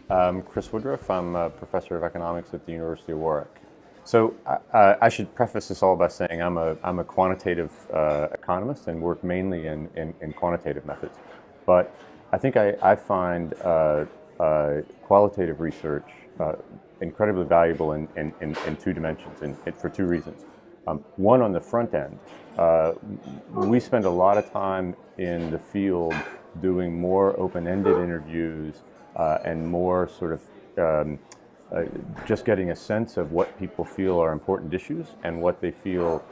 I'm Chris Woodruff. I'm a professor of economics at the University of Warwick. So I should preface this all by saying I'm a quantitative economist and work mainly in quantitative methods. But I think I find qualitative research incredibly valuable in two dimensions, for two reasons. One, on the front end, we spend a lot of time in the field doing more open-ended interviews and more sort of just getting a sense of what people feel are important issues and what they feel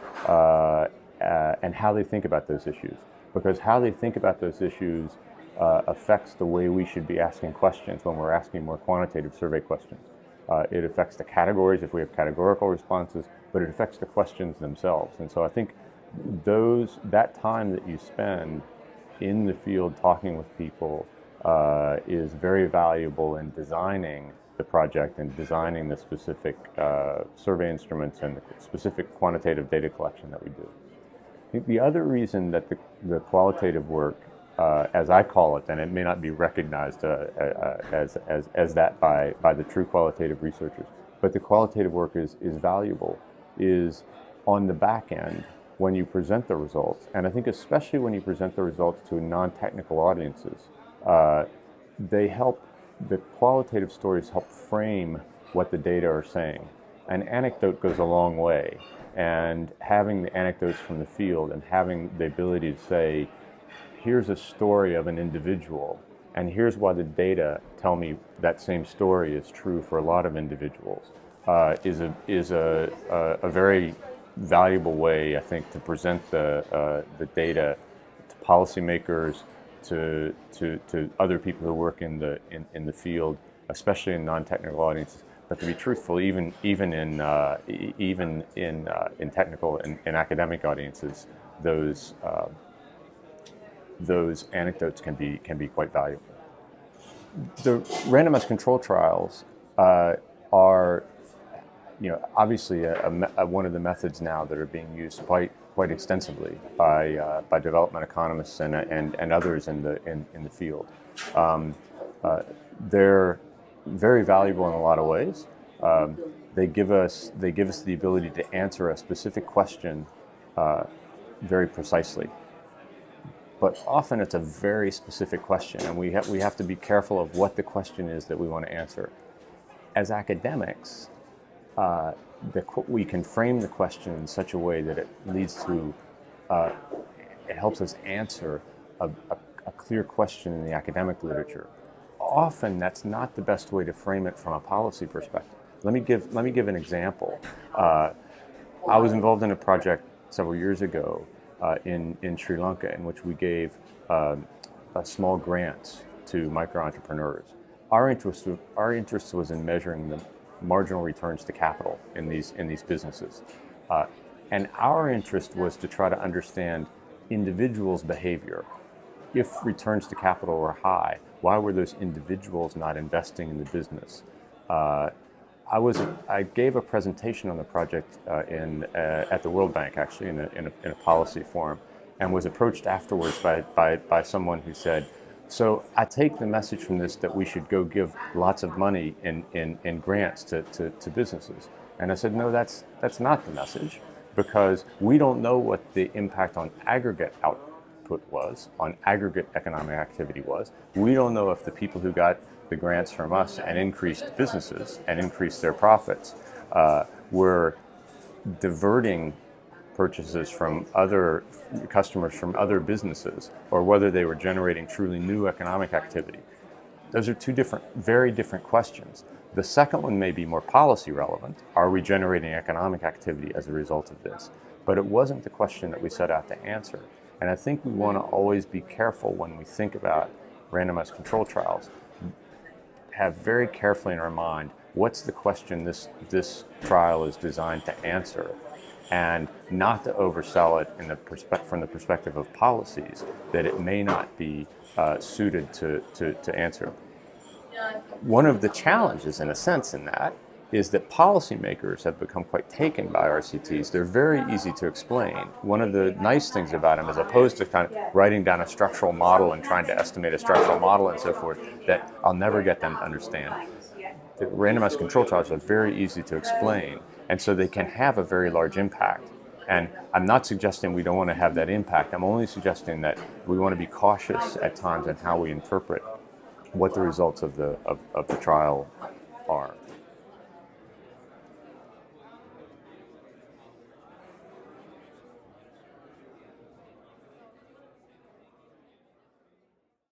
and how they think about those issues. Because how they think about those issues affects the way we should be asking questions when we're asking more quantitative survey questions. It affects the categories if we have categorical responses, but it affects the questions themselves. And so I think that time that you spend in the field talking with people is very valuable in designing the project and designing the specific survey instruments and the specific quantitative data collection that we do. I think the other reason that the qualitative work, as I call it, and it may not be recognized as that by the true qualitative researchers, but the qualitative work is valuable, is on the back end when you present the results, and I think especially when you present the results to non-technical audiences, the qualitative stories help frame what the data are saying. An anecdote goes a long way, and having the anecdotes from the field and having the ability to say, here's a story of an individual, and here's why the data tell me that same story is true for a lot of individuals, is a very valuable way, I think, to present the data to policymakers, to other people who work in the field, especially in non-technical audiences. But to be truthful, even in technical and academic audiences, those anecdotes can be quite valuable. The randomized control trials are, obviously one of the methods now that are being used quite extensively by development economists and others in the field. They're very valuable in a lot of ways. They give us the ability to answer a specific question very precisely. But often it's a very specific question, and we have to be careful of what the question is that we want to answer. As academics, we can frame the question in such a way that it leads to, it helps us answer a clear question in the academic literature. Often that's not the best way to frame it from a policy perspective. Let me give an example. I was involved in a project several years ago in Sri Lanka, in which we gave small grants to micro-entrepreneurs. Our interest was in measuring the marginal returns to capital in these businesses. And our interest was to try to understand individuals' behavior. If returns to capital were high, why were those individuals not investing in the business? I gave a presentation on the project at the World Bank, actually, in a policy forum, and was approached afterwards by someone who said, so I take the message from this that we should go give lots of money in grants to businesses. And I said, no, that's not the message, because we don't know what the impact on aggregate output was, on aggregate economic activity was. We don't know if the people who got the grants from us and increased businesses and increased their profits were diverting purchases from other customers from other businesses, or whether they were generating truly new economic activity. Those are two very different questions. The second one may be more policy relevant. Are we generating economic activity as a result of this? But it wasn't the question that we set out to answer. And I think we want to always be careful when we think about randomized control trials. Have very carefully in our mind, what's the question this trial is designed to answer, and not to oversell it from the perspective of policies that it may not be suited to answer. One of the challenges, in a sense, in that is that policymakers have become quite taken by RCTs. They're very easy to explain. One of the nice things about them, as opposed to kind of writing down a structural model and trying to estimate a structural model and so forth, that I'll never get them to understand. The randomized control trials are very easy to explain, and so they can have a very large impact. And I'm not suggesting we don't want to have that impact. I'm only suggesting that we want to be cautious at times in how we interpret what the results of the trial are.